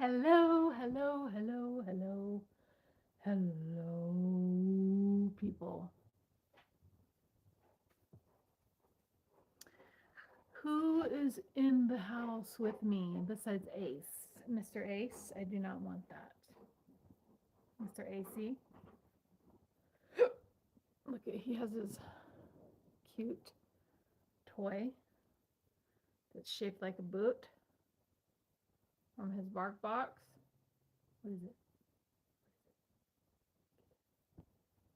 Hello, hello, hello, hello, hello, people. Who is in the house with me besides Ace? Mr. Ace, I do not want that. Mr. AC, look at he has his cute toy that's shaped like a boot from his bark box. What is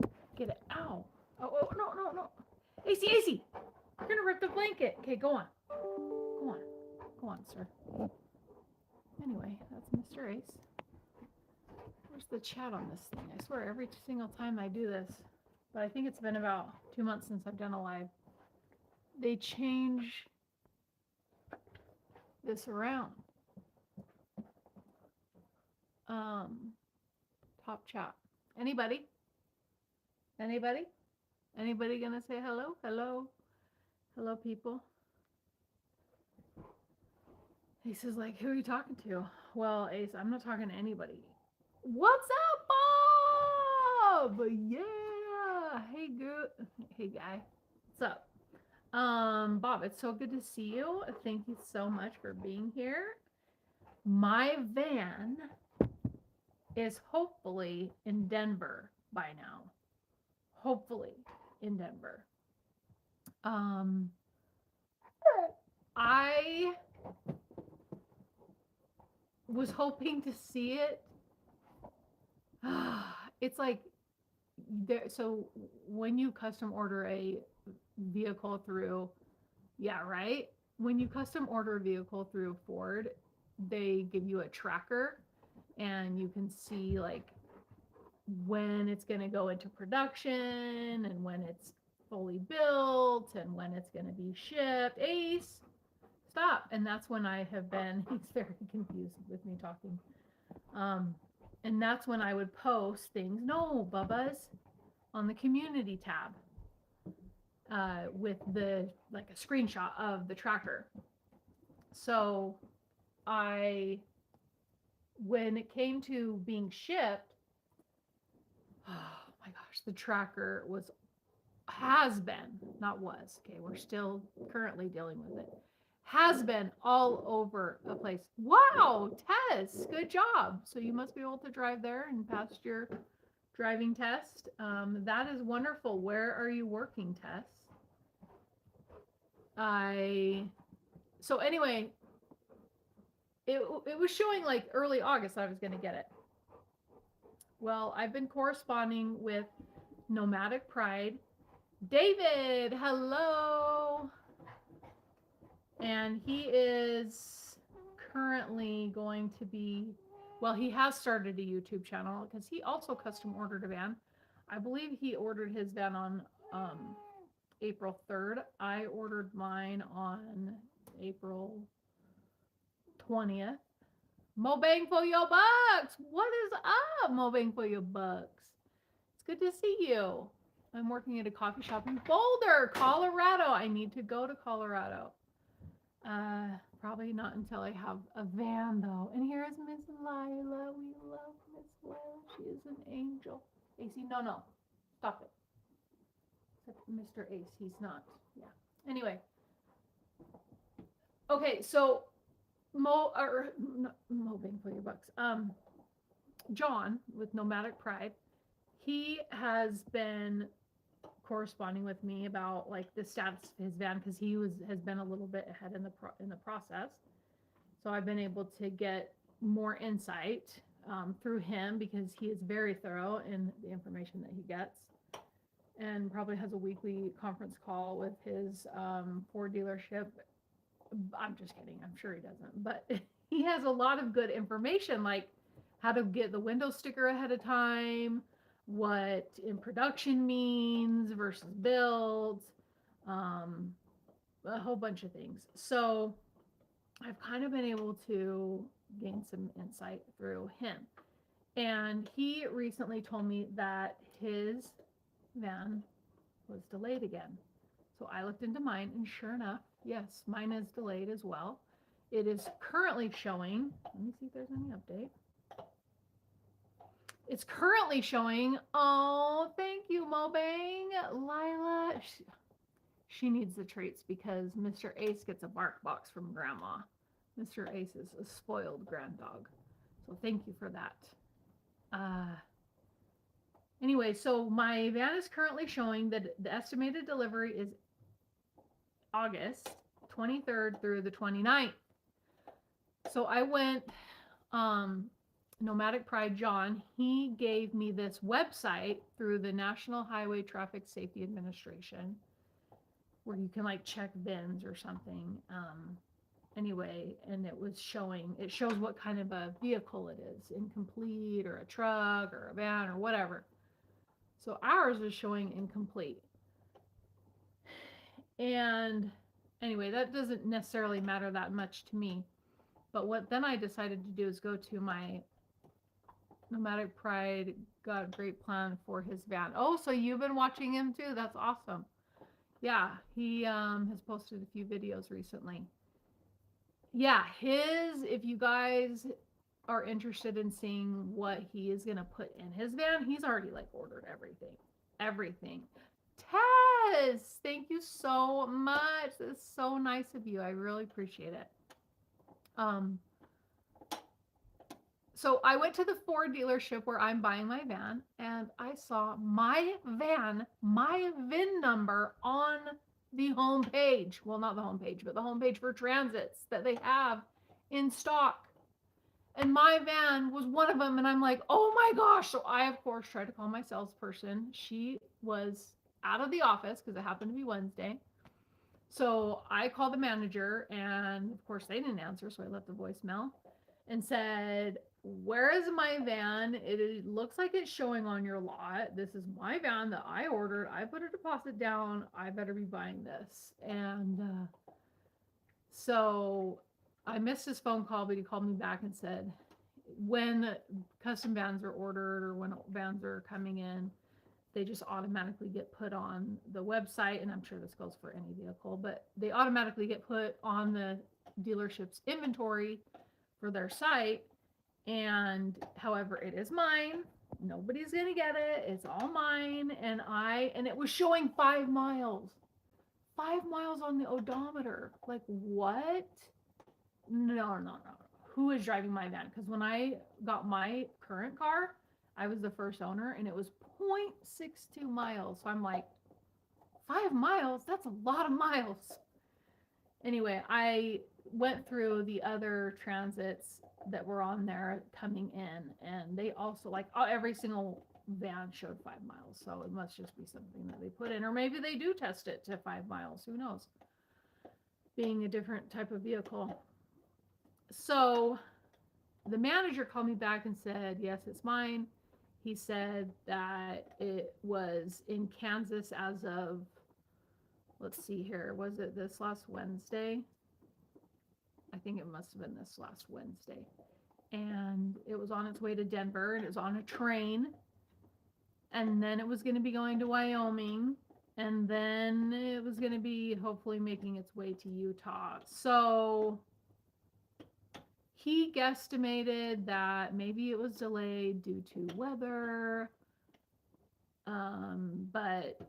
it? Get it. Ow. Oh, no, no, no. AC, AC, you're gonna rip the blanket. Okay, go on. Go on. Go on, sir. Anyway, that's Mr. Ace. Where's the chat on this thing? I swear every single time I do this, but I think it's been about 2 months since I've done a live. They change this around. Top chat. Anybody? Anybody? Anybody gonna say hello? Hello? Hello, people. Ace is like, who are you talking to? Well, Ace, I'm not talking to anybody. What's up, Bob? Yeah. Hey, good. Hey, guy. What's up? Bob, it's so good to see you. Thank you so much for being here. My van is hopefully in Denver by now. Hopefully in Denver. I was hoping to see it. It's like there. So when you custom order a vehicle through, yeah, right. When you custom order a vehicle through Ford, they give you a tracker, and you can see like when it's going to go into production and when it's fully built and when it's going to be shipped. Ace, stop. And that's when I have been, he's very confused with me talking. And that's when I would post things, no, Bubba's, on the community tab with the, like a screenshot of the tracker. So when it came to being shipped, oh my gosh, the tracker has been, not was, okay, we're still currently dealing with it, has been all over the place. Wow, Tess, good job. So you must be able to drive there and passed your driving test. That is wonderful. Where are you working, Tess? So anyway, it was showing like early August that I was going to get it. Well, I've been corresponding with Nomadic Pride. David, hello. And he is currently going to be, well, he has started a YouTube channel because he also custom ordered a van. I believe he ordered his van on April 3rd. I ordered mine on April 20th. Mo bang for your bucks. What is up, Mo bang for your bucks? It's good to see you. I'm working at a coffee shop in Boulder, Colorado. I need to go to Colorado. Probably not until I have a van, though. And here's Miss Lila. We love Miss Lila. She is an angel. AC, no. Stop it. Except Mr. Ace, he's not. Yeah. Anyway. Okay, so Mo bang for your bucks. John with Nomadic Pride, he has been corresponding with me about like the status of his van because he has been a little bit ahead in the process. So I've been able to get more insight through him because he is very thorough in the information that he gets, and probably has a weekly conference call with his Ford dealership. I'm just kidding. I'm sure he doesn't, but he has a lot of good information, like how to get the window sticker ahead of time, what in production means versus build, a whole bunch of things. So I've kind of been able to gain some insight through him. And he recently told me that his van was delayed again. So I looked into mine, and sure enough, yes, mine is delayed as well. It is currently showing, let me see if there's any update. It's currently showing, oh, thank you, Mobang. Lila, she needs the treats because Mr. Ace gets a bark box from Grandma. Mr. Ace is a spoiled grand dog. So thank you for that. Anyway, so my van is currently showing that the estimated delivery is August 23rd through the 29th. So I went, Nomadic Pride John, he gave me this website through the National Highway Traffic Safety Administration where you can like check VINs or something. Anyway, and it shows what kind of a vehicle it is, incomplete or a truck or a van or whatever. So ours is showing incomplete. And anyway, that doesn't necessarily matter that much to me. But what then I decided to do is go to my Nomadic Pride got a great plan for his van. Oh, so you've been watching him too? That's awesome. Yeah, he has posted a few videos recently. Yeah, if you guys are interested in seeing what he is going to put in his van, he's already like ordered everything. Everything. Tess, thank you so much. That's so nice of you. I really appreciate it. So I went to the Ford dealership where I'm buying my van, and I saw my van, my VIN number on the home page. Well, not the home page, but the home page for transits that they have in stock. And my van was one of them, and I'm like, oh my gosh. So I, of course, tried to call my salesperson. She was out of the office because it happened to be Wednesday. So I called the manager, and of course, they didn't answer. So I left a voicemail and said, where is my van? It looks like it's showing on your lot. This is my van that I ordered. I put a deposit down. I better be buying this. And so I missed his phone call, but he called me back and said, when custom vans are ordered or when vans are coming in, they just automatically get put on the website. And I'm sure this goes for any vehicle, but they automatically get put on the dealership's inventory for their site. And however, it is mine. Nobody's gonna get it. It's all mine. And it was showing 5 miles. 5 miles on the odometer. Like what? No. Who is driving my van? Because when I got my current car, I was the first owner and it was 0.62 miles. So I'm like, 5 miles? That's a lot of miles. Anyway, I went through the other transits that were on there coming in, and they also like every single van showed 5 miles. So it must just be something that they put in, or maybe they do test it to 5 miles. Who knows? Being a different type of vehicle. So the manager called me back and said, yes, it's mine. He said that it was in Kansas as of, let's see here, was it this last Wednesday? I think it must have been this last Wednesday. And it was on its way to Denver, and it was on a train. And then it was going to be going to Wyoming. And then it was going to be hopefully making its way to Utah. So he guesstimated that maybe it was delayed due to weather. But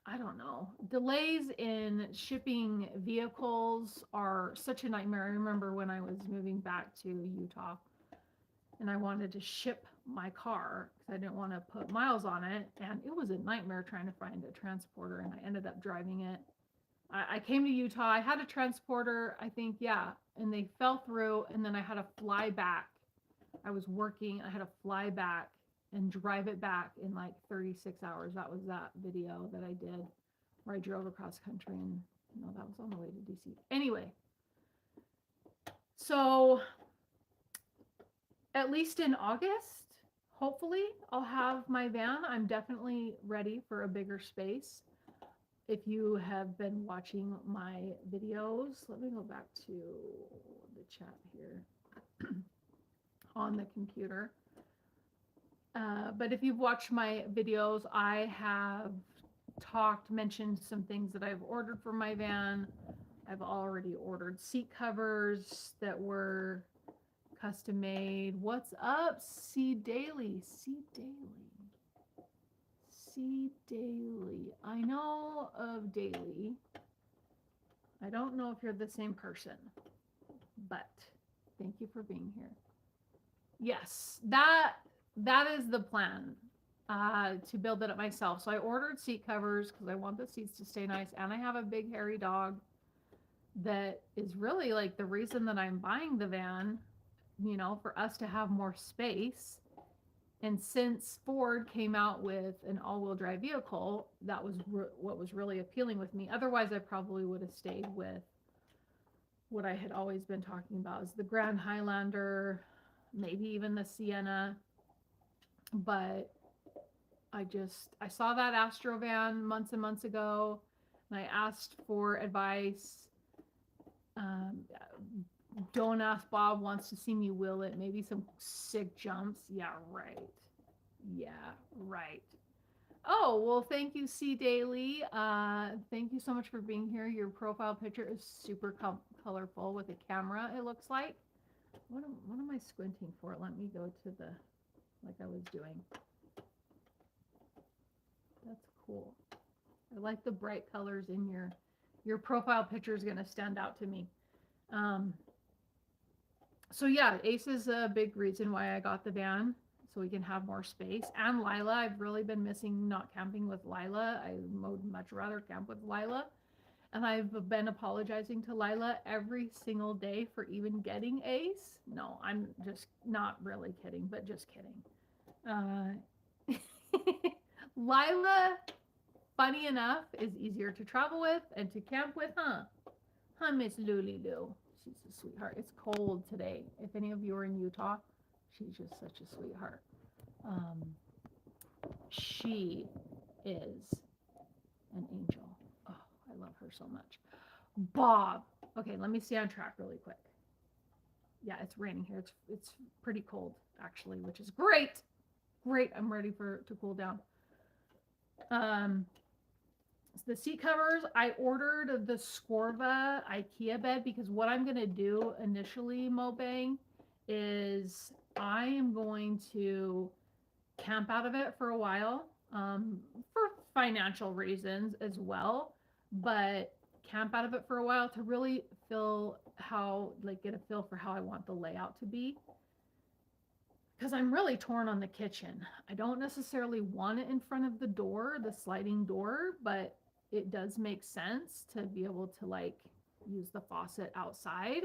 I don't know. Delays in shipping vehicles are such a nightmare. I remember when I was moving back to Utah and I wanted to ship my car because I didn't want to put miles on it. And it was a nightmare trying to find a transporter, and I ended up driving it. I came to Utah. I had a transporter, I think, yeah, and they fell through, and then I had to fly back. I was working. I had to fly back and drive it back in like 36 hours. That was that video that I did where I drove across country, and that was on the way to DC. Anyway, so at least in August, hopefully I'll have my van. I'm definitely ready for a bigger space. If you have been watching my videos, let me go back to the chat here on the computer. But if you've watched my videos, I have mentioned some things that I've ordered for my van. I've already ordered seat covers that were custom made. What's up, C Daily? C Daily. C Daily. I know of Daily. I don't know if you're the same person, but thank you for being here. Yes, that is the plan. To build it up myself. So I ordered seat covers because I want the seats to stay nice, and I have a big hairy dog that is really like the reason that I'm buying the van, for us to have more space. And since Ford came out with an all-wheel drive vehicle, that was what was really appealing with me. Otherwise, I probably would have stayed with what I had always been talking about, is the Grand Highlander, maybe even the Sienna. But I saw that Astro van months and months ago, and I asked for advice. Um, don't ask Bob wants to see me wheel it. Maybe some sick jumps. Yeah, right. Yeah, right. Oh, well, thank you, C Daily. Thank you so much for being here. Your profile picture is super colorful with a camera, it looks like. What am I squinting for? Let me go to the, like I was doing. That's cool. I like the bright colors in your profile picture is going to stand out to me. So yeah, Ace is a big reason why I got the van, so we can have more space. And Lila, I've really been missing not camping with Lila. I would much rather camp with Lila. And I've been apologizing to Lila every single day for even getting Ace. No, I'm just not really kidding, but just kidding. Lila, funny enough, is easier to travel with and to camp with, huh? Huh, Miss Lulu. She's a sweetheart. It's cold today. If any of you are in Utah, she's just such a sweetheart. She is an angel. Oh, I love her so much. Bob. Okay, let me stay on track really quick. Yeah, it's raining here. It's pretty cold actually, which is great. Great. I'm ready to cool down. The seat covers, I ordered the Scorva IKEA bed because what I'm going to do initially, Mobang, is I am going to camp out of it for a while, for financial reasons as well, but camp out of it for a while to really get a feel for how I want the layout to be. Because I'm really torn on the kitchen. I don't necessarily want it in front of the door, the sliding door, but it does make sense to be able to use the faucet outside.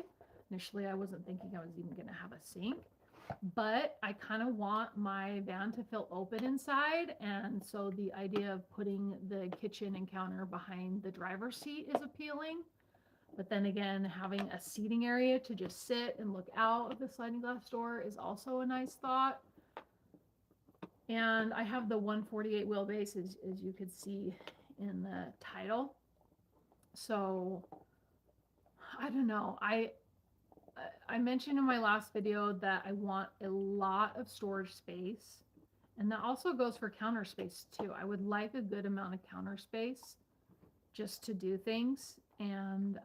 Initially, I wasn't thinking I was even going to have a sink, but I kind of want my van to feel open inside. And so the idea of putting the kitchen and counter behind the driver's seat is appealing. But then again, having a seating area to just sit and look out of the sliding glass door is also a nice thought. And I have the 148 wheelbase, as you could see in the title. So I don't know. I mentioned in my last video that I want a lot of storage space, and that also goes for counter space too. I would like a good amount of counter space just to do things. And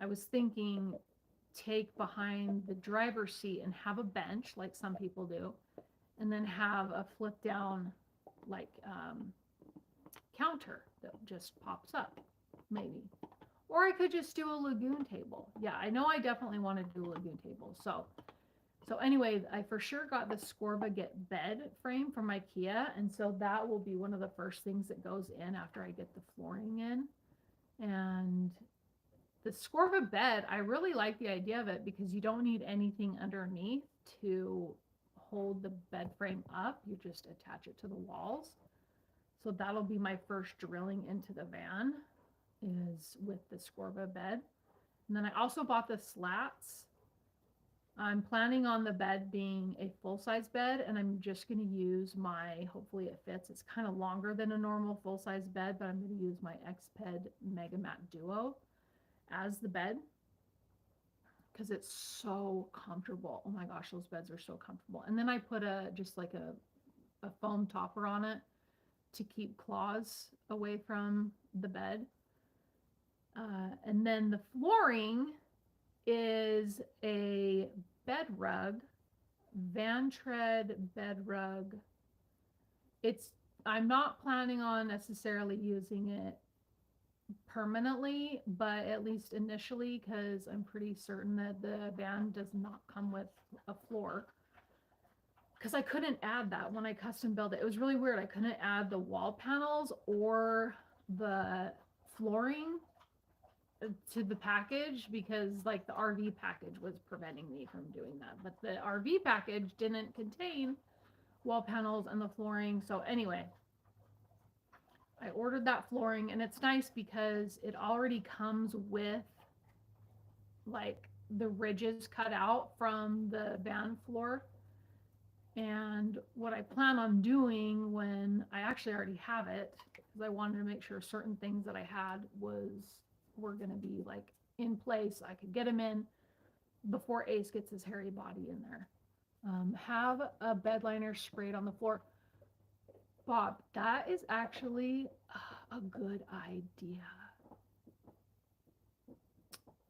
I was thinking, take behind the driver's seat and have a bench like some people do, and then have a flip down counter that just pops up, maybe. Or I could just do a lagoon table. Yeah, I know I definitely want to do a lagoon table. So anyway, I for sure got the Scorva Get bed frame from IKEA, and so that will be one of the first things that goes in after I get the flooring in. And the Scorva bed, I really like the idea of it because you don't need anything underneath to hold the bed frame up. You just attach it to the walls. So that'll be my first drilling into the van, is with the Scorva bed. And then I also bought the slats. I'm planning on the bed being a full-size bed, and I'm just going to use hopefully it fits. It's kind of longer than a normal full-size bed, but I'm going to use my Xped Mega Mat Duo as the bed because it's so comfortable. Oh my gosh, those beds are so comfortable. And then I put just like a foam topper on it to keep claws away from the bed. And then the flooring is a bed rug, Van Tread bed rug. It's I'm not planning on necessarily using it permanently, but at least initially, because I'm pretty certain that the van does not come with a floor. Because I couldn't add that when I custom built it. It was really weird. I couldn't add the wall panels or the flooring to the package because like the RV package was preventing me from doing that. But the RV package didn't contain wall panels and the flooring. So anyway, I ordered that flooring, and it's nice because it already comes with like the ridges cut out from the van floor. And what I plan on doing when I actually already have it, because I wanted to make sure certain things that I had were going to be like in place. I could get them in before Ace gets his hairy body in there. Have a bed liner sprayed on the floor. Bob, that is actually a good idea.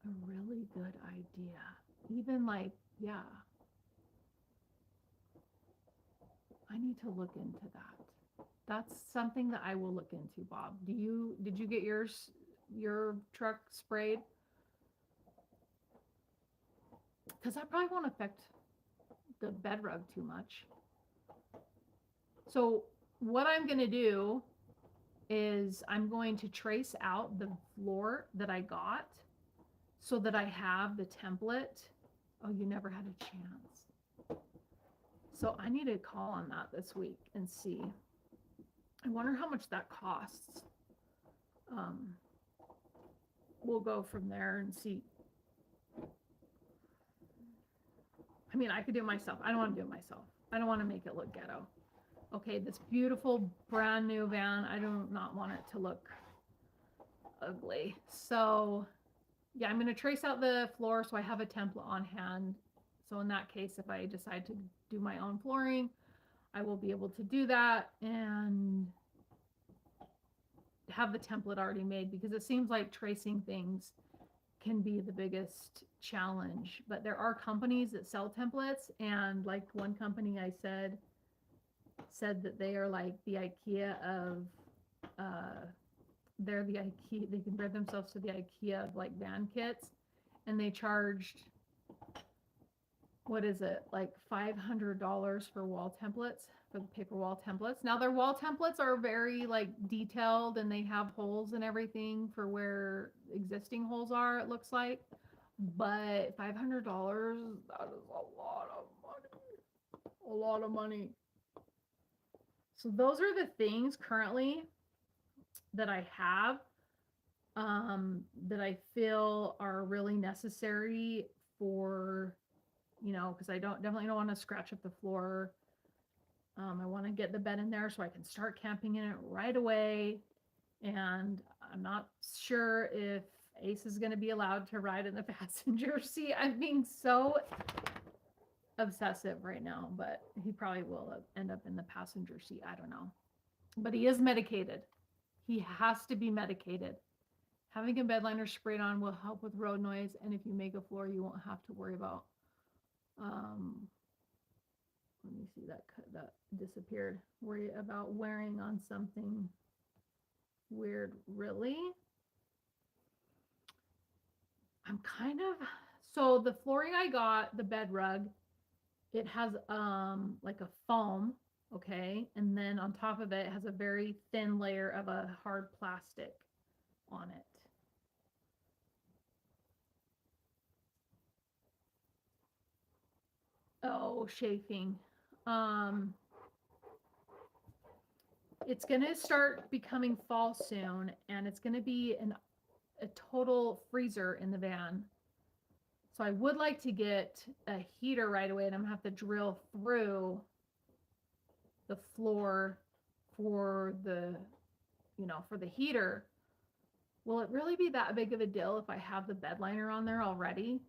A really good idea. Even like, yeah. I need to look into that. That's something that I will look into, Bob. Did you get your truck sprayed? Because that probably won't affect the bed rug too much. So what I'm going to do is I'm going to trace out the floor that I got so that I have the template. Oh, you never had a chance. So I need to call on that this week and see. I wonder how much that costs. We'll go from there and see. I mean, I could do it myself. I don't want to do it myself. I don't want to make it look ghetto. Okay, this beautiful brand new van, I do not want it to look ugly. So yeah, I'm going to trace out the floor so I have a template on hand. So in that case, if I decide to do my own flooring, I will be able to do that and have the template already made, because it seems like tracing things can be the biggest challenge. But there are companies that sell templates, and like one company I said that they are like the IKEA of they're the IKEA, they compare themselves to the IKEA of like van kits, and they charged, what is it, like $500 for wall templates, for the paper wall templates. Now their wall templates are very like detailed, and they have holes and everything for where existing holes are, it looks like. But $500, that is a lot of money. A lot of money. So those are the things currently that I have that I feel are really necessary for, because I definitely don't want to scratch up the floor. I want to get the bed in there so I can start camping in it right away. And I'm not sure if Ace is going to be allowed to ride in the passenger seat. I'm being so obsessive right now, but he probably will end up in the passenger seat. I don't know. But he is medicated. He has to be medicated. Having a bed liner sprayed on will help with road noise, and if you make a floor, you won't have to worry about let me see, that disappeared. Worry about wearing on something weird. Really? I'm kind of, so the flooring I got, the bed rug, it has like a foam, okay? And then on top of it, it has a very thin layer of a hard plastic on it. Oh, chafing. It's going to start becoming fall soon, and it's going to be a total freezer in the van. So I would like to get a heater right away, and I'm going to have to drill through the floor for the, for the heater. Will it really be that big of a deal if I have the bed liner on there already?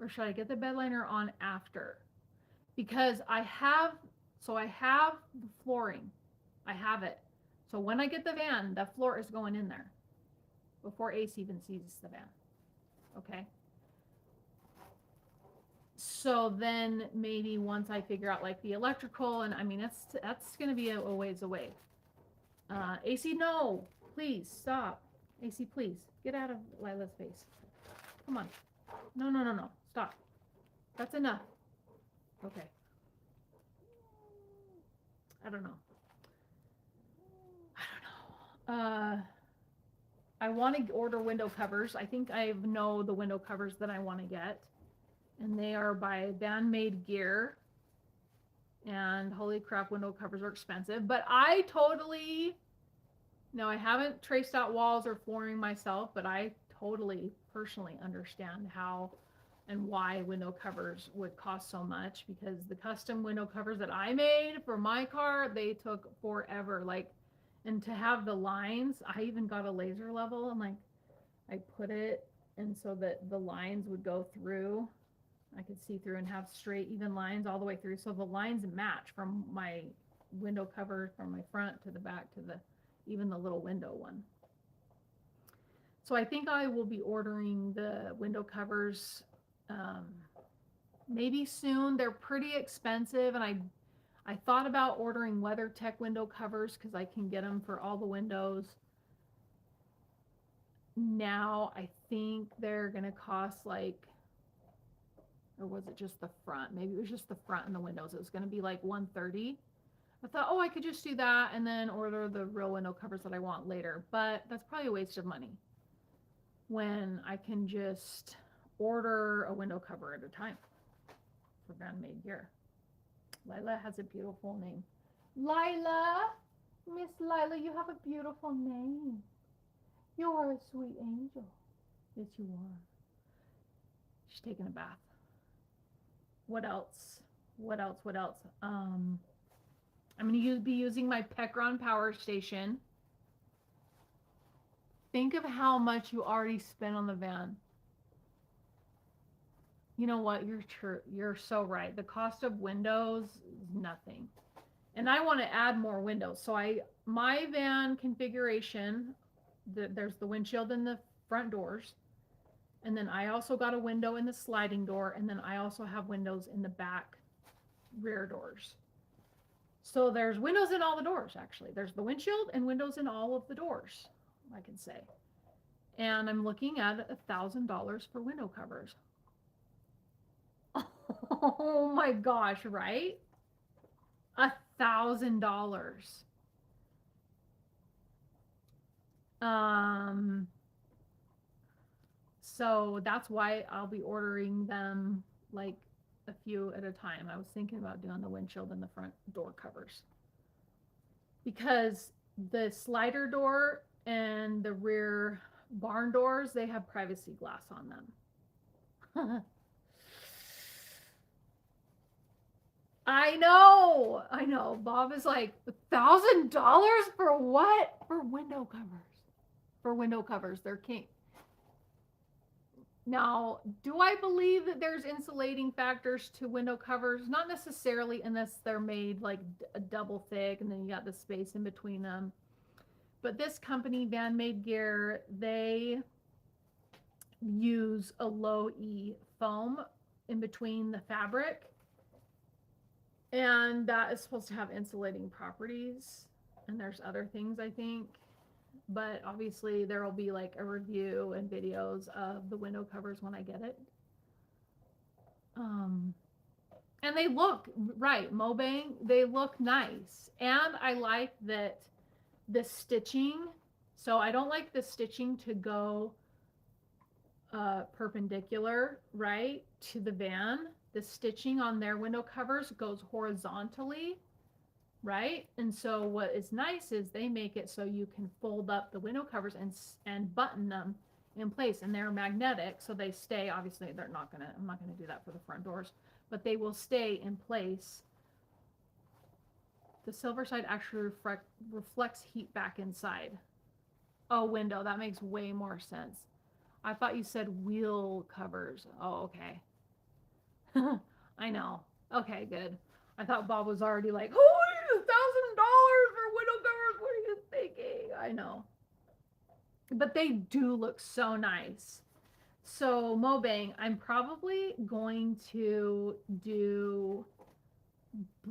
Or should I get the bed liner on after? Because I have the flooring. I have it. So when I get the van, the floor is going in there before Ace even sees the van. Okay. So then maybe once I figure out like the electrical, and I mean that's gonna be a ways away. AC, no, please stop. AC, please get out of Lila's face. Come on. No, no, no, no. Stop. That's enough. Okay. I don't know. I don't know. I want to order window covers. I think I know the window covers that I want to get. And they are by Van Made Gear. And holy crap, window covers are expensive. But I totally, now I haven't traced out walls or flooring myself, but I totally personally understand how and why window covers would cost so much, because the custom window covers that I made for my car, they took forever. Like, and to have the lines, I even got a laser level and like I put it and so that the lines would go through. I could see through and have straight, even lines all the way through. So the lines match from my window cover from my front to the back to the, even the little window one. So I think I will be ordering the window covers maybe soon. They're pretty expensive, and I thought about ordering WeatherTech window covers because I can get them for all the windows. Now I think they're gonna cost like, or was it just the front? Maybe it was just the front and the windows. It was gonna be like $130. I thought, oh, I could just do that and then order the real window covers that I want later. But that's probably a waste of money when I can just order a window cover at a time for Van Made Gear. Lila has a beautiful name. Lila, Miss Lila, you have a beautiful name. You are a sweet angel. Yes, you are. She's taking a bath. What else? What else? What else? I'm going to be using my Pecron power station. Think of how much you already spent on the van. You know what? You're so right. The cost of windows is nothing. And I want to add more windows. So my van configuration, there's the windshield and the front doors. And then I also got a window in the sliding door. And then I also have windows in the back rear doors. So there's windows in all the doors, actually. There's the windshield and windows in all of the doors, I can say. And I'm looking at $1,000 for window covers. Oh my gosh, right? $1,000. So that's why I'll be ordering them like a few at a time. I was thinking about doing the windshield and the front door covers, because the slider door and the rear barn doors, they have privacy glass on them. I know. Bob is like, $1,000 for what? For window covers. For window covers. They're king. Now, do I believe that there's insulating factors to window covers? Not necessarily, unless they're made like a double thick and then you got the space in between them. But this company, Van Made Gear, they use a low E foam in between the fabric. And that is supposed to have insulating properties. And there's other things, I think. But obviously there will be like a review and videos of the window covers when I get it. And they look, right, Mobang, they look nice. And I like that the stitching, so I don't like the stitching to go perpendicular, right, to the van. The stitching on their window covers goes horizontally, right? And so what is nice is they make it so you can fold up the window covers and button them in place, and they're magnetic, so they stay. Obviously, I'm not gonna do that for the front doors, but they will stay in place. The silver side actually reflects heat back inside. Oh, window, that makes way more sense. I thought you said wheel covers. Oh, okay. I know. Okay, good. I thought Bob was already like, oh, $1,000 for window I know. But they do look so nice. So Mobang, I'm probably going to do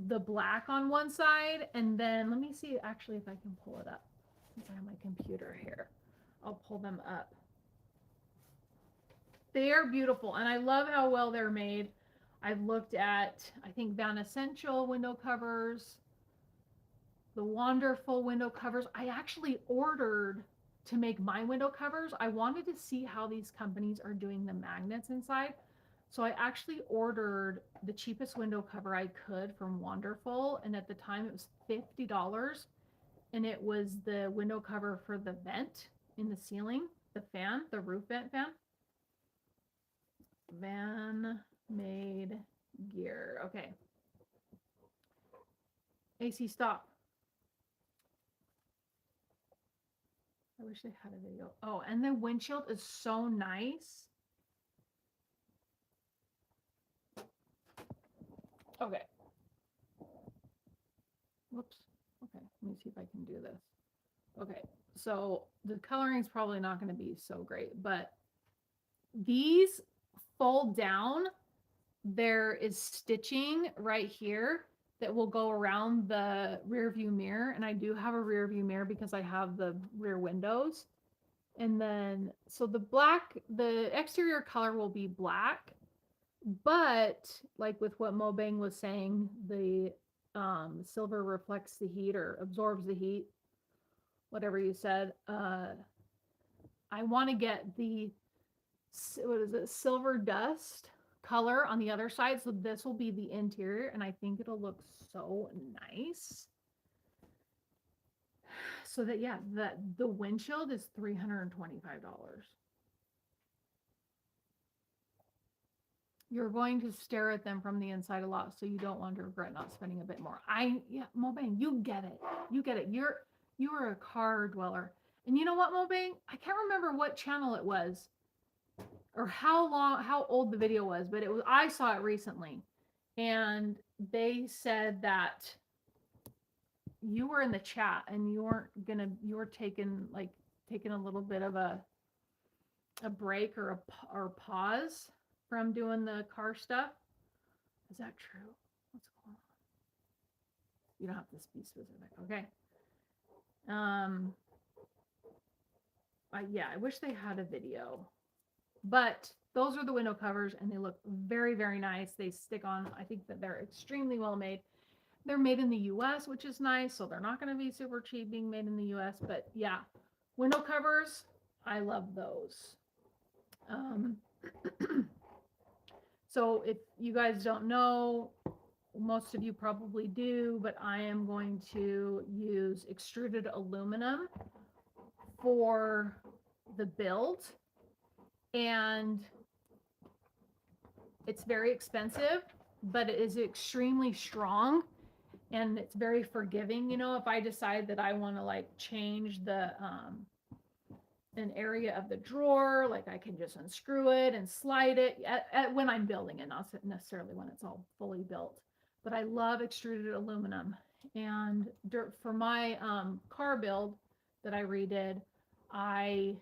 the black on one side, and then let me see actually if I can pull it up. Since I have my computer here, I'll pull them up. They are beautiful, and I love how well they're made. I've looked at, I think, Van Essential window covers, the Wonderful window covers. I actually ordered to make my window covers. I wanted to see how these companies are doing the magnets inside. So I actually ordered the cheapest window cover I could from Wonderful, and at the time it was $50, and it was the window cover for the vent in the ceiling, the fan, the roof vent fan. Van Made Gear. Okay. AC, stop. I wish they had a video. Oh, and the windshield is so nice. Okay. Whoops. Okay, let me see if I can do this. Okay, so the coloring is probably not going to be so great, but these fold down. There is stitching right here that will go around the rear view mirror, and I do have a rear view mirror because I have the rear windows. And then, so the exterior color will be black, but like with what Mobang was saying, the silver reflects the heat or absorbs the heat, whatever you said. I want to get the, what is it, silver dust color on the other side. So this will be the interior, and I think it'll look so nice. So that, yeah, the windshield is $325. You're going to stare at them from the inside a lot, so you don't want to regret not spending a bit more. Yeah, Mobang, you get it. You get it. You are a car dweller. And you know what, Mobang? I can't remember what channel it was or how old the video was, but I saw it recently. And they said that you were in the chat and you were taking a little bit of a break or a pause from doing the car stuff. Is that true? What's going on? You don't have to be specific. Okay. Yeah, I wish they had a video, but those are the window covers and they look very, very nice. They stick on. I think that they're extremely well made. They're made in the US, which is nice. So they're not going to be super cheap being made in the US, but yeah, window covers. I love those. So if you guys don't know, most of you probably do, but I am going to use extruded aluminum for the build, and it's very expensive, but it is extremely strong and it's very forgiving. You know, if I decide that I want to like change the an area of the drawer, like I can just unscrew it and slide it when I'm building it, not necessarily when it's all fully built. But I love extruded aluminum. And for my car build that I redid, I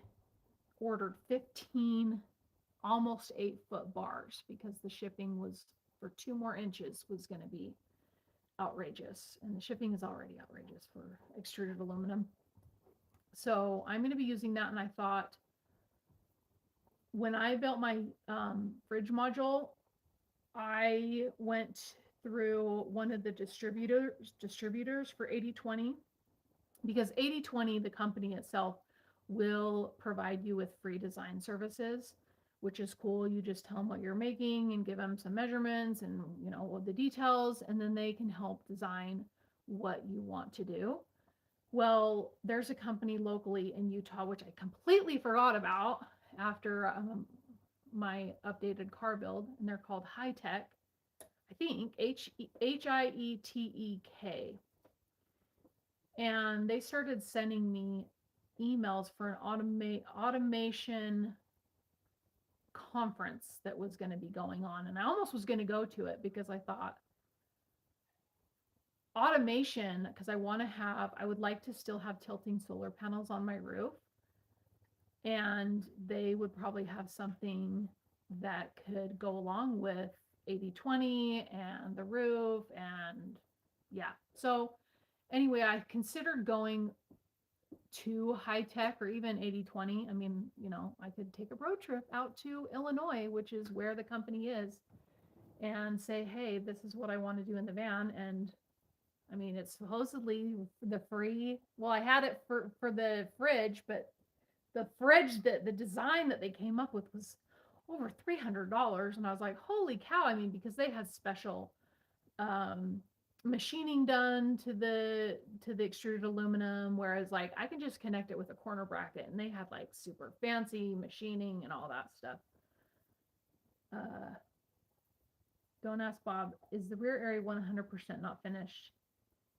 ordered 15 almost 8-foot bars because the shipping was for 2 more inches was going to be outrageous, and the shipping is already outrageous for extruded aluminum. So I'm going to be using that. And I thought when I built my fridge module, I went through one of the distributors for 80/20, because 80/20, the company itself, will provide you with free design services, which is cool. You just tell them what you're making and give them some measurements and, you know, all the details, and then they can help design what you want to do. Well, there's a company locally in Utah, which I completely forgot about after my updated car build, and they're called High Tech. I think HIETEK. And they started sending me emails for an automation conference that was going to be going on. And I almost was going to go to it because I thought, automation, because I would like to still have tilting solar panels on my roof. And they would probably have something that could go along with 80/20 and the roof. And yeah. So anyway, I considered going to high tech or even 80/20. I mean, I could take a road trip out to Illinois, which is where the company is, and say, hey, this is what I want to do in the van. And I mean, it's supposedly the free. Well, I had it for the fridge, but the fridge, that the design that they came up with was over $300. And I was like, holy cow. I mean, because they had special um, machining done to the extruded aluminum, whereas like I can just connect it with a corner bracket, and they had like super fancy machining and all that stuff. uh don't ask Bob, is the rear area 100% not finished?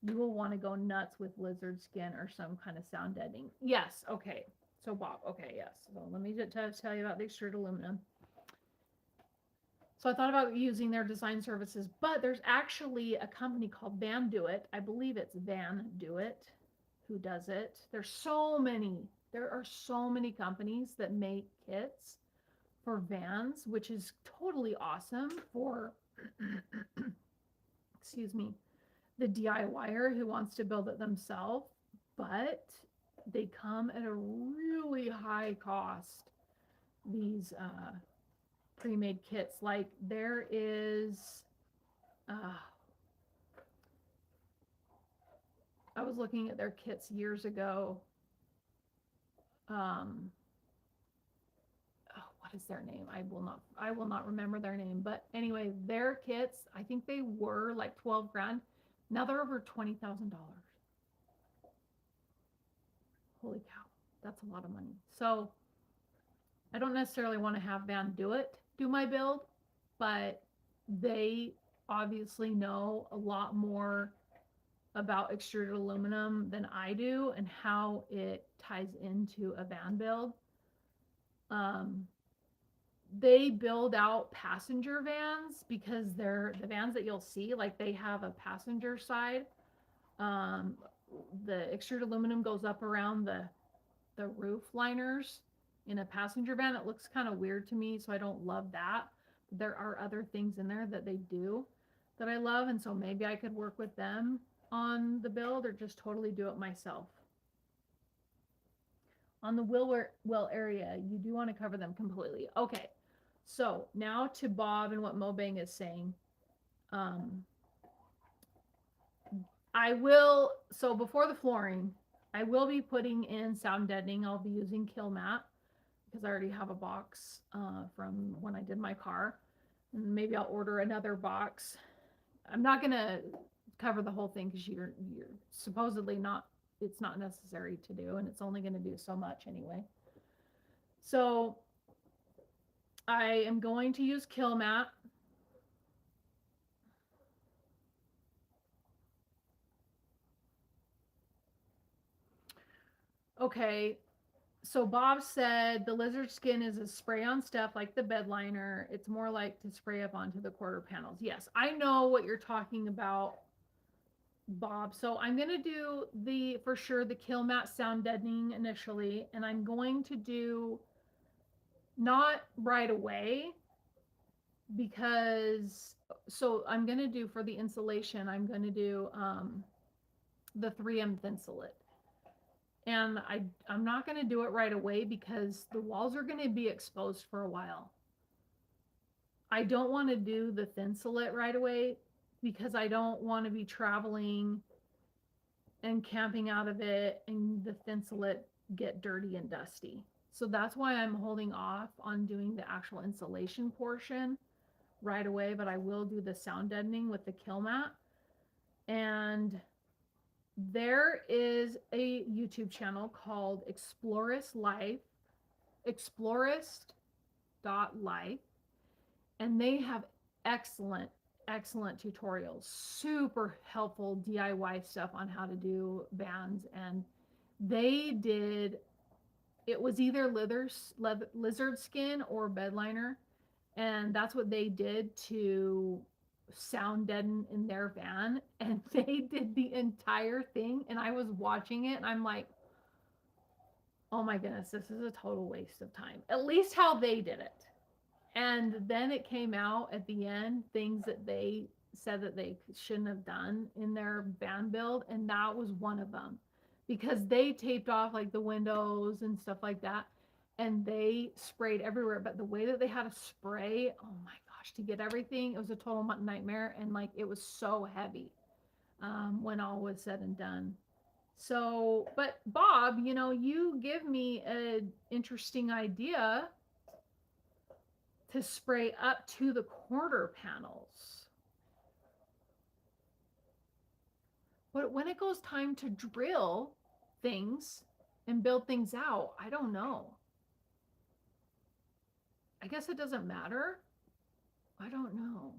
You will want to go nuts with lizard skin or some kind of sound deadening. Yes. Okay. So Bob, okay, yes. So let me just tell you about the extruded aluminum. So I thought about using their design services, but there's actually a company called Van Do It. I believe it's Van Do It who does it. There are so many companies that make kits for vans, which is totally awesome for excuse me, the DIYer who wants to build it themselves, but they come at a really high cost. These pre-made kits, like there is, I was looking at their kits years ago. Um, what is their name? I will not remember their name. But anyway, their kits, I think they were like 12 grand. Now they're over $20,000. Holy cow, that's a lot of money. So I don't necessarily want to have Van do my build, but they obviously know a lot more about extruded aluminum than I do and how it ties into a van build. Um, they build out passenger vans because they're the vans that you'll see, like they have a passenger side. Um, the extruded aluminum goes up around the roof liners in a passenger van. It looks kind of weird to me, so I don't love that. There are other things in there that they do that I love, and so maybe I could work with them on the build or just totally do it myself. On the well area, you do want to cover them completely. Okay, so now to Bob and what Mobang is saying. Um, so before the flooring, I will be putting in sound deadening. I'll be using Killmat because I already have a box from when I did my car. And maybe I'll order another box. I'm not going to cover the whole thing because you're supposedly not, it's not necessary to do, and it's only going to do so much anyway. So I am going to use Killmat. Okay, so Bob said the lizard skin is a spray on stuff like the bed liner. It's more like to spray up onto the quarter panels. Yes, I know what you're talking about, Bob. So I'm going to do for sure the Killmat sound deadening initially, and I'm going to do not right away because so I'm going to do for the insulation, I'm going to do the 3M Thinsulate. And I'm not going to do it right away because the walls are going to be exposed for a while. I don't want to do the Thinsulate right away because I don't want to be traveling and camping out of it and the Thinsulate get dirty and dusty. So that's why I'm holding off on doing the actual insulation portion right away, but I will do the sound deadening with the Killmat. And there is a YouTube channel called Explorist Explorist.life, and they have excellent tutorials, super helpful DIY stuff on how to do vans. And it was either lizard skin or bed liner, and that's what they did to sound deaden in their van, and they did the entire thing, and I was watching it and I'm like, oh my goodness, this is a total waste of time. At least how they did it. And then it came out at the end, things that they said that they shouldn't have done in their van build, and that was one of them. Because they taped off like the windows and stuff like that, and they sprayed everywhere. But the way that they had to spray, oh my gosh, to get everything, it was a total nightmare. And like it was so heavy when all was said and done. So, but Bob, you give me an interesting idea to spray up to the quarter panels. But when it goes time to drill things and build things out, I don't know. I guess it doesn't matter. I don't know.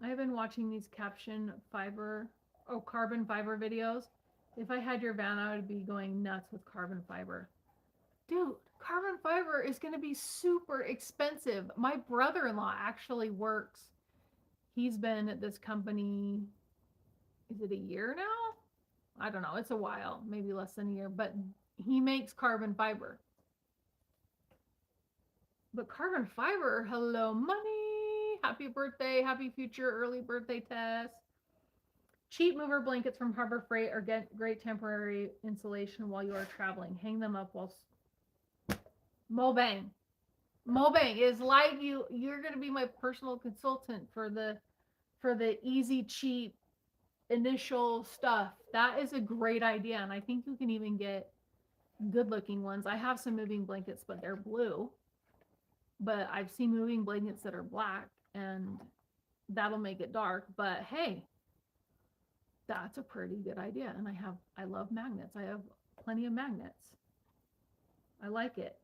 I've been watching these carbon fiber videos. If I had your van, I would be going nuts with carbon fiber. Dude, carbon fiber is going to be super expensive. My brother-in-law actually works. He's been at this company, is it a year now? I don't know. It's a while, maybe less than a year, but he makes carbon fiber. But carbon fiber, hello, money. Happy birthday, happy future early birthday, Tess. Cheap mover blankets from Harbor Freight are great temporary insulation while you are traveling. Hang them up while Mobang. Mobang is like you're going to be my personal consultant for the easy cheap initial stuff. That is a great idea, and I think you can even get good looking ones. I have some moving blankets, but they're blue. But I've seen moving blankets that are black, and that'll make it dark. But hey, that's a pretty good idea. And I love magnets. I have plenty of magnets. I like it.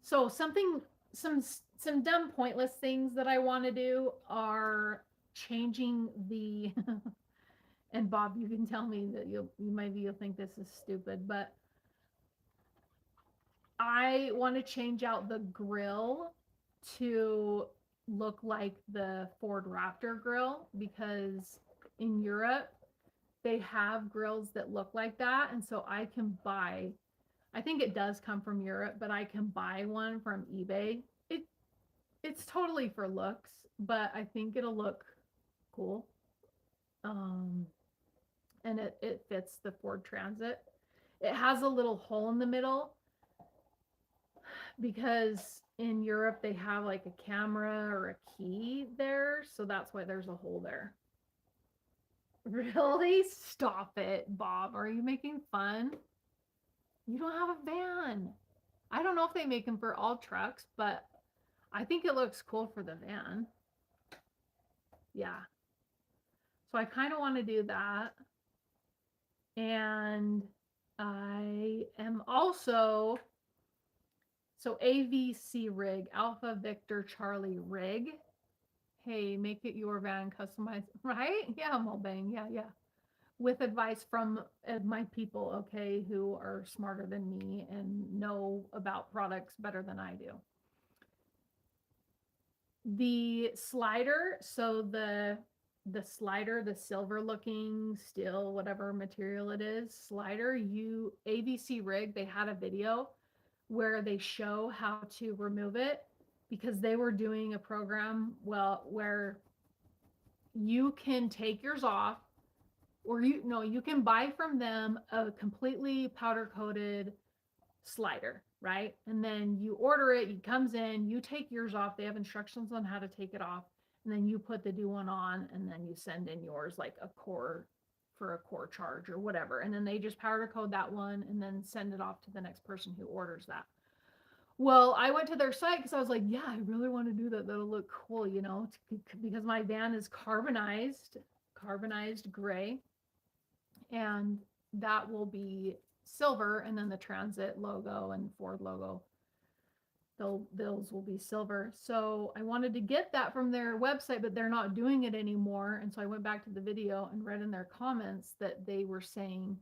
So some dumb pointless things that I want to do are changing the and Bob, you can tell me that you'll think this is stupid, but I want to change out the grill to look like the Ford Raptor grill, because in Europe they have grills that look like that, and so I think it does come from Europe, but I can buy one from eBay. It's totally for looks, but I think it'll look cool. And it fits the Ford Transit. It has a little hole in the middle because in Europe they have like a camera or a key there, so that's why there's a hole there. Really? Stop it, Bob. Are you making fun? You don't have a van. I don't know if they make them for all trucks, but I think it looks cool for the van. Yeah. So I kind of want to do that. And I am also, so AVC rig, Alpha Victor Charlie rig. Hey, make it your van, customize, right? Yeah, Mulbang. Yeah. With advice from my people, okay, who are smarter than me and know about products better than I do. The slider, so the slider, the silver looking steel, whatever material it is, slider, AVC rig, they had a video where they show how to remove it, because they were doing a program, where you can take yours off, or you can buy from them a completely powder coated slider, right? And then you order it, it comes in, you take yours off. They have instructions on how to take it off, and then you put the new one on, and then you send in yours like a core charge or whatever. And then they just powder coat that one and then send it off to the next person who orders that. Well, I went to their site because I was like, yeah, I really want to do that. That'll look cool, because my van is carbonized gray, and that will be silver, and then the Transit logo and Ford logo, those will be silver. So I wanted to get that from their website, but they're not doing it anymore. And so I went back to the video and read in their comments that they were saying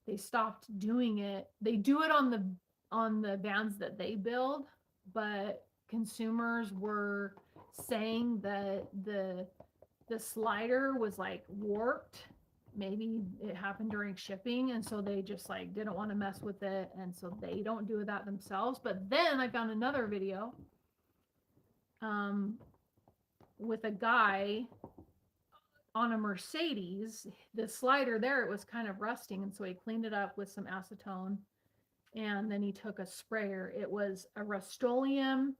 they stopped doing it. They do it on the vans that they build, but consumers were saying that the slider was like warped. Maybe it happened during shipping, and so they just like didn't want to mess with it, and so they don't do that themselves. But then I found another video um, with a guy on a Mercedes. The slider there, it was kind of rusting, and so he cleaned it up with some acetone, and then he took a sprayer. It was a Rust-Oleum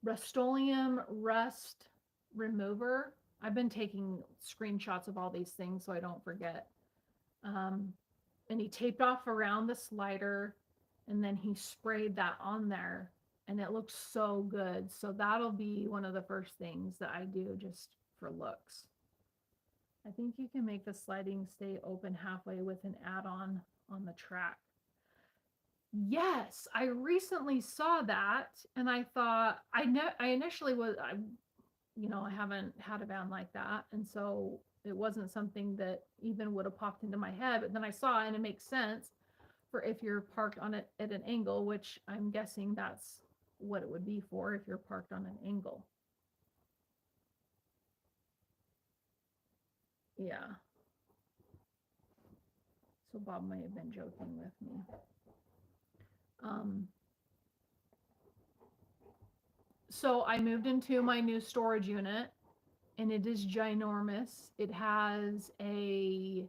rust remover. I've been taking screenshots of all these things so I don't forget. Um, and he taped off around the slider, and then he sprayed that on there, and it looked so good. So that'll be one of the first things that I do just for looks. I think you can make the sliding stay open halfway with an add-on on the track. Yes, I recently saw that, and I thought I initially was I haven't had a van like that, and so it wasn't something that even would have popped into my head. But then I saw it, and it makes sense for if you're parked on it at an angle, which I'm guessing that's what it would be for if you're parked on an angle. Yeah. So Bob might have been joking with me. Um, so I moved into my new storage unit, and it is ginormous. It has a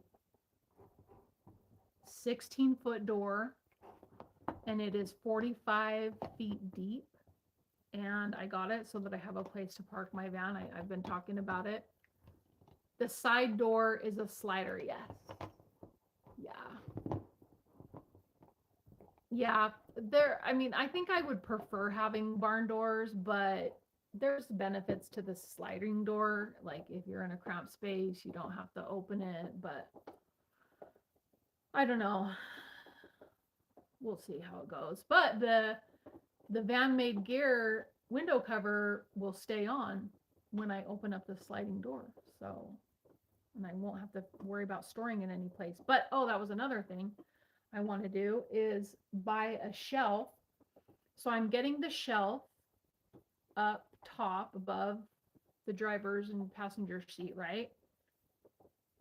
16-foot door, and it is 45 feet deep. And I got it so that I have a place to park my van. I've been talking about it. The side door is a slider, yes. Yeah. Yeah, I think I would prefer having barn doors, but there's benefits to the sliding door. Like if you're in a cramped space, you don't have to open it, but I don't know. We'll see how it goes. But the Van Made Gear window cover will stay on when I open up the sliding door. So, and I won't have to worry about storing it any place. But oh, that was another thing I want to do is buy a shelf. So I'm getting the shelf up top above the driver's and passenger seat, right?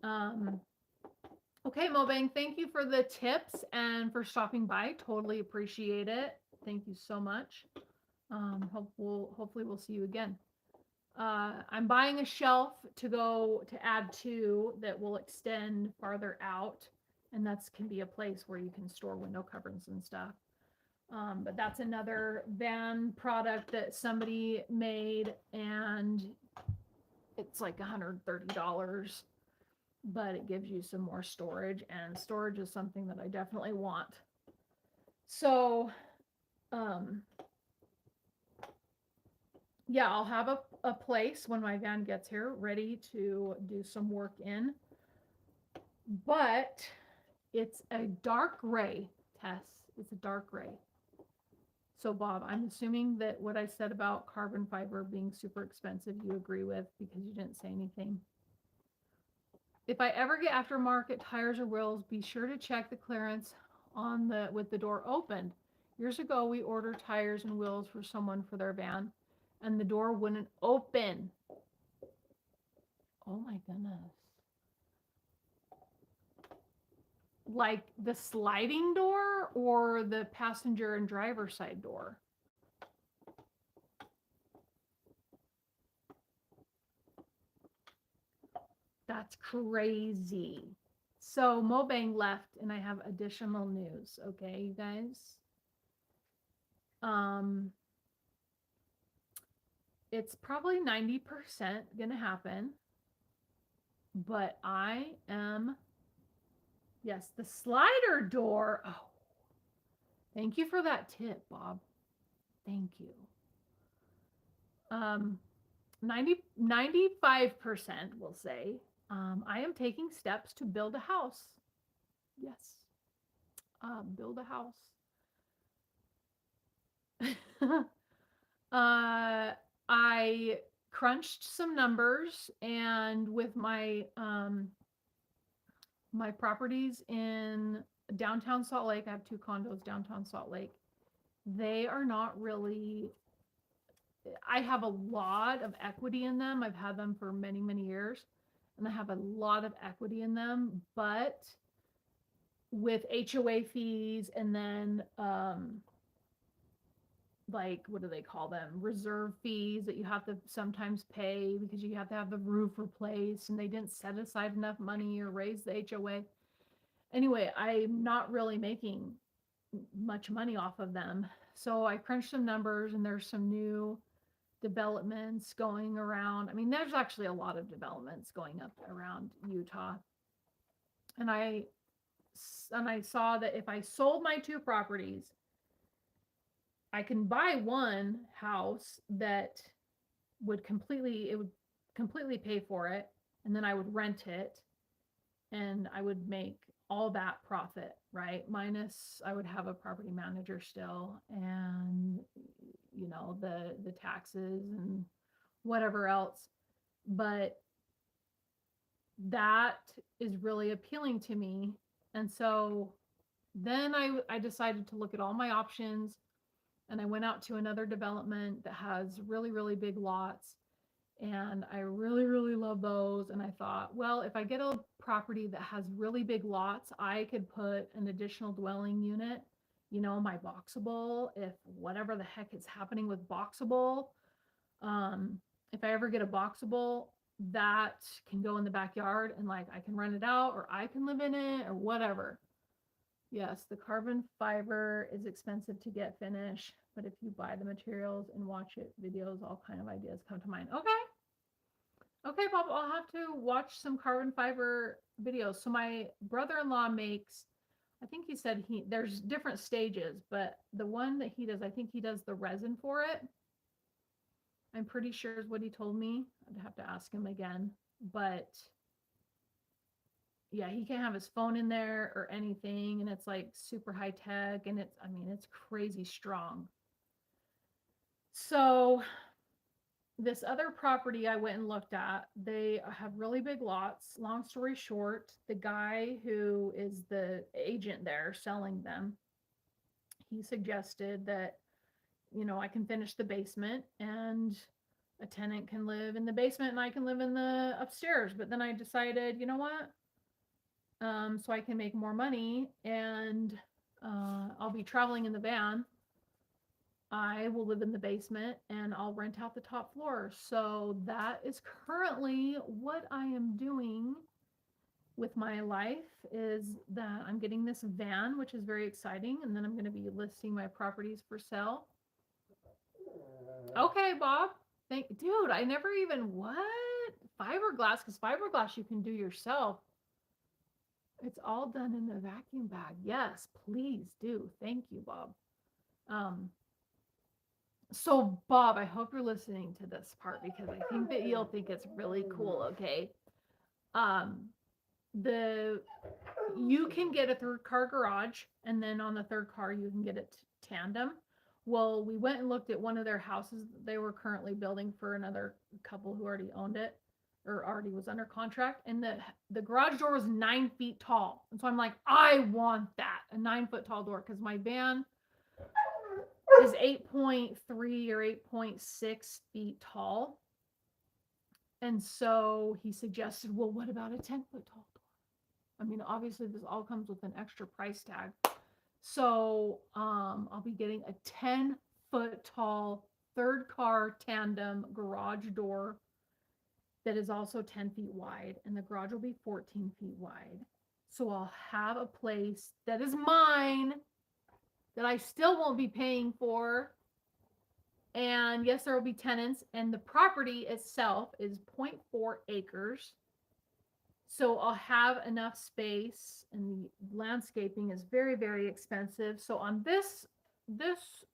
Okay, Mobang, thank you for the tips and for stopping by. Totally appreciate it. Thank you so much. Hopefully we'll see you again. I'm buying a shelf to add to that will extend farther out, and that's can be a place where you can store window covers and stuff. But that's another van product that somebody made, and it's like $130, but it gives you some more storage, and storage is something that I definitely want. So, yeah, I'll have a place when my van gets here ready to do some work in. But it's a dark gray, Tess. It's a dark gray. So, Bob, I'm assuming that what I said about carbon fiber being super expensive, you agree with because you didn't say anything. If I ever get aftermarket tires or wheels, be sure to check the clearance with the door opened. Years ago, we ordered tires and wheels for someone for their van, and the door wouldn't open. Oh my goodness. Like the sliding door or the passenger and driver side door? That's crazy. So Mobang left, and I have additional news. Okay, you guys. It's probably 90% gonna happen, but yes, the slider door. Oh, thank you for that tip, Bob. Thank you. 95% will say, I am taking steps to build a house. Yes. Build a house. I crunched some numbers, and with my properties in downtown Salt Lake, I have 2 condos downtown Salt Lake. they are not really, I have a lot of equity in them. I've had them for many, many years, and I have a lot of equity in them. But with HOA fees and then like what do they call them? Reserve fees that you have to sometimes pay because you have to have the roof replaced and they didn't set aside enough money or raise the HOA. Anyway, I'm not really making much money off of them. So I crunched some numbers and there's some new developments going around. I mean, there's actually a lot of developments going up around Utah. And I saw that if I sold my two properties, I can buy one house that it would completely pay for it, and then I would rent it and I would make all that profit, right? Minus I would have a property manager still and the taxes and whatever else. But that is really appealing to me. And so then I decided to look at all my options and I went out to another development that has really, really big lots. And I really, really love those. And I thought, well, if I get a property that has really big lots, I could put an additional dwelling unit, my boxable, if whatever the heck is happening with boxable. If I ever get a boxable, that can go in the backyard and like I can rent it out or I can live in it or whatever. Yes, the carbon fiber is expensive to get finished, but if you buy the materials and watch it videos, all kind of ideas come to mind. Okay, Bob, I'll have to watch some carbon fiber videos. So my brother-in-law makes, I think he said there's different stages, but the one that he does, I think he does the resin for it. I'm pretty sure is what he told me. I'd have to ask him again, but yeah, he can't have his phone in there or anything, and it's like super high tech, and it's crazy strong. So this other property I went and looked at, they have really big lots. Long story short, the guy who is the agent there selling them, he suggested that, I can finish the basement and a tenant can live in the basement and I can live in the upstairs. But then I decided, you know what? So I can make more money and I'll be traveling in the van. I will live in the basement and I'll rent out the top floor. So that is currently what I am doing with my life is that I'm getting this van, which is very exciting. And then I'm going to be listing my properties for sale. Okay, Bob. Dude, I never even, what? Fiberglass, because fiberglass you can do yourself. It's all done in the vacuum bag. Yes, please do. Thank you, Bob. So Bob, I hope you're listening to this part because I think that you'll think it's really cool, okay? Um, you can get a third car garage, and then on the third car you can get it tandem. Well, we went and looked at one of their houses that they were currently building for another couple who already owned it or already was under contract, and the garage door was 9 feet tall. And so I'm like, I want that, a 9 foot tall door, because my van is 8.3 or 8.6 feet tall. And so he suggested, well, what about a 10 foot tall door? I mean, obviously this all comes with an extra price tag. So I'll be getting a 10 foot tall third car tandem garage door that is also 10 feet wide, and the garage will be 14 feet wide. So I'll have a place that is mine that I still won't be paying for. And yes, there will be tenants, and the property itself is 0.4 acres. So I'll have enough space, and the landscaping is very, very expensive. So on this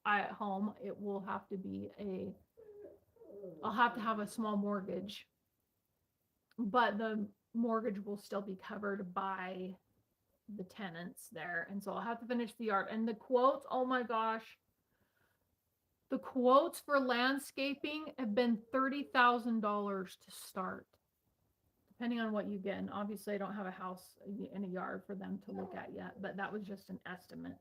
home, it will have to be I'll have to have a small mortgage, but the mortgage will still be covered by the tenants there. And so I'll have to finish the yard. And the quotes, oh my gosh, the quotes for landscaping have been $30,000 to start, depending on what you get. And obviously, I don't have a house in a yard for them to look at yet, but that was just an estimate.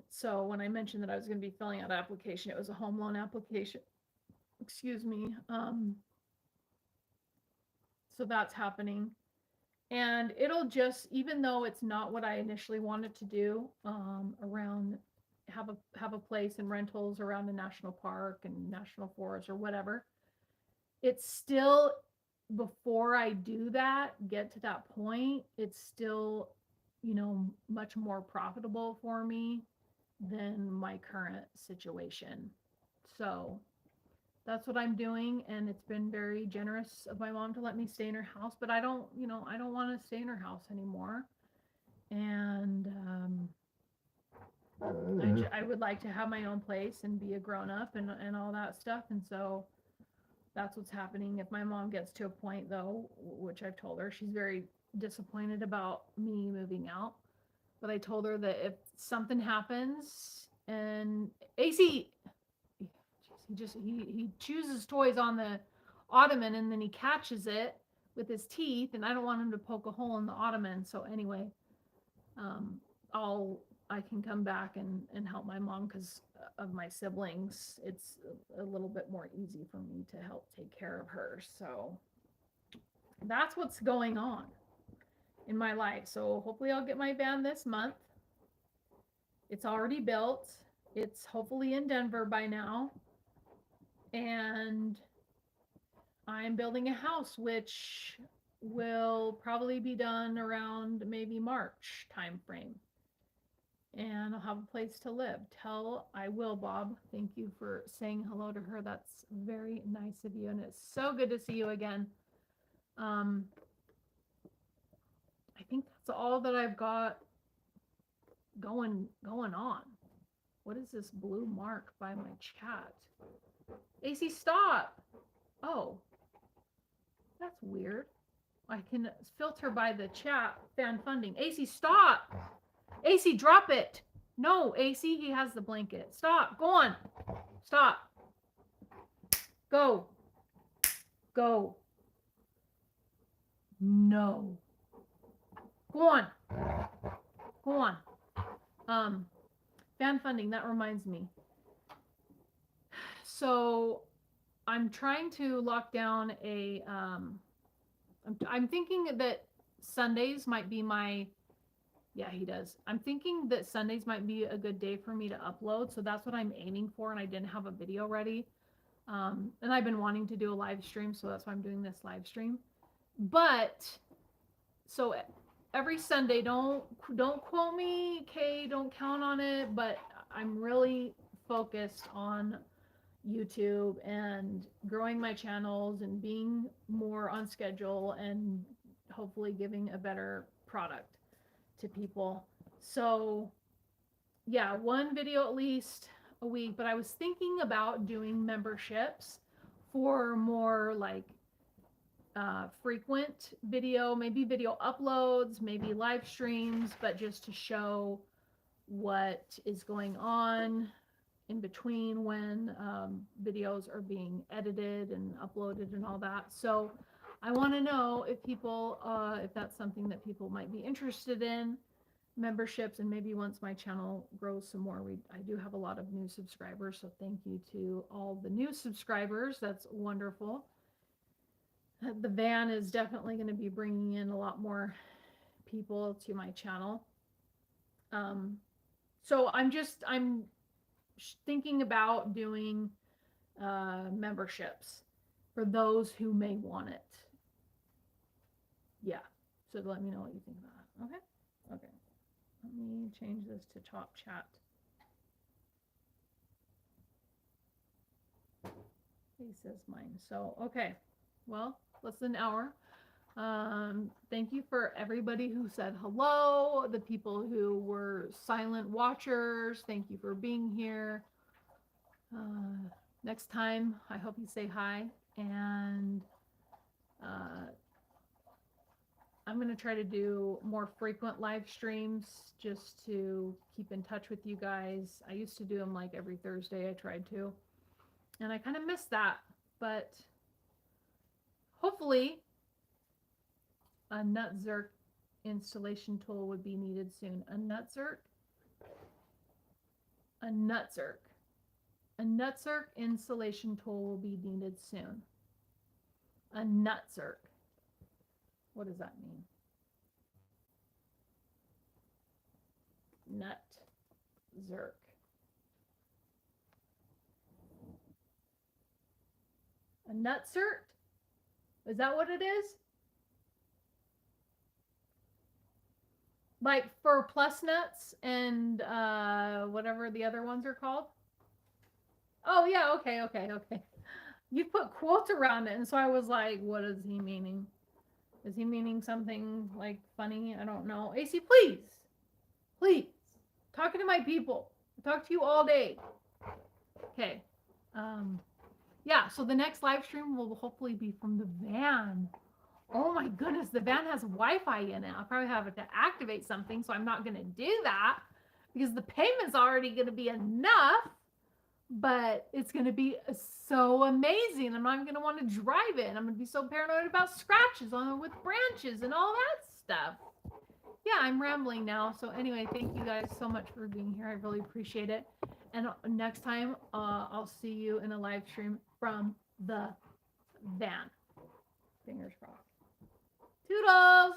So when I mentioned that I was going to be filling out an application, it was a home loan application. Excuse me. So that's happening. And it'll just, even though it's not what I initially wanted to do, around have a place in rentals around a national park and national forest or whatever, it's still, before I do that, get to that point, it's still, much more profitable for me than my current situation. So that's what I'm doing, and it's been very generous of my mom to let me stay in her house, but I don't want to stay in her house anymore. And I would like to have my own place and be a grown up and all that stuff. And so that's what's happening. If my mom gets to a point, though, which I've told her, she's very disappointed about me moving out. But I told her that if something happens and AC, he chooses toys on the ottoman and then he catches it with his teeth, and I don't want him to poke a hole in the ottoman. So anyway, um, I can come back and help my mom because of my siblings. It's a little bit more easy for me to help take care of her. So that's what's going on in my life. So hopefully I'll get my van this month. It's already built. It's hopefully in Denver by now. And I'm building a house, which will probably be done around maybe March time frame. And I'll have a place to live. I will, Bob. Thank you for saying hello to her. That's very nice of you. And it's so good to see you again. I think that's all that I've got going on. What is this blue mark by my chat? AC, stop. Oh, that's weird. I can filter by the chat fan funding. AC, stop. AC, drop it. No, AC, he has the blanket. Stop. Go on. Stop. Go. Go. No. Go on. Go on. Fan funding, that reminds me. So I'm trying to lock down I'm thinking that Sundays might be he does. I'm thinking that Sundays might be a good day for me to upload. So that's what I'm aiming for. And I didn't have a video ready. And I've been wanting to do a live stream. So that's why I'm doing this live stream. But so every Sunday, don't quote me, Kay, don't count on it. But I'm really focused on YouTube and growing my channels and being more on schedule and hopefully giving a better product to people. So yeah, one video at least a week, but I was thinking about doing memberships for more like frequent video, maybe video uploads, maybe live streams, but just to show what is going on in between when videos are being edited and uploaded and all that. So I want to know if people, if that's something that people might be interested in, memberships, and maybe once my channel grows some more, I do have a lot of new subscribers. So thank you to all the new subscribers. That's wonderful. The van is definitely going to be bringing in a lot more people to my channel. So I'm thinking about doing memberships for those who may want it. Yeah. So let me know what you think about it. Okay. Okay. Let me change this to top chat. He says mine. So, okay. Well, less than an hour. Thank you for everybody who said hello, the people who were silent watchers. Thank you for being here. Next time, I hope you say hi. And I'm going to try to do more frequent live streams just to keep in touch with you guys. I used to do them like every Thursday. I tried to. And I kind of missed that. But hopefully a Nutzerk installation tool would be needed soon. A Nutzerk? A nutzerk. A nutzerk installation tool will be needed soon. A nutzerk. What does that mean? Nutzerk. A nutzerk? Is that what it is? Like for plus nuts and whatever the other ones are called? Oh yeah, okay. You put quotes around it, and so I was like, what is he meaning? Is he meaning something like funny? I don't know. AC, please, talking to my people. I talk to you all day. Okay. Yeah. So the next live stream will hopefully be from the van. Oh my goodness, the van has Wi-Fi in it. I'll probably have to activate something, so I'm not going to do that because the payment's already going to be enough. But it's going to be so amazing. I'm not going to want to drive it. I'm going to be so paranoid about scratches on with branches and all that stuff. Yeah, I'm rambling now. So anyway, thank you guys so much for being here. I really appreciate it. And next time, I'll see you in a live stream from the van. Fingers crossed. Toodles!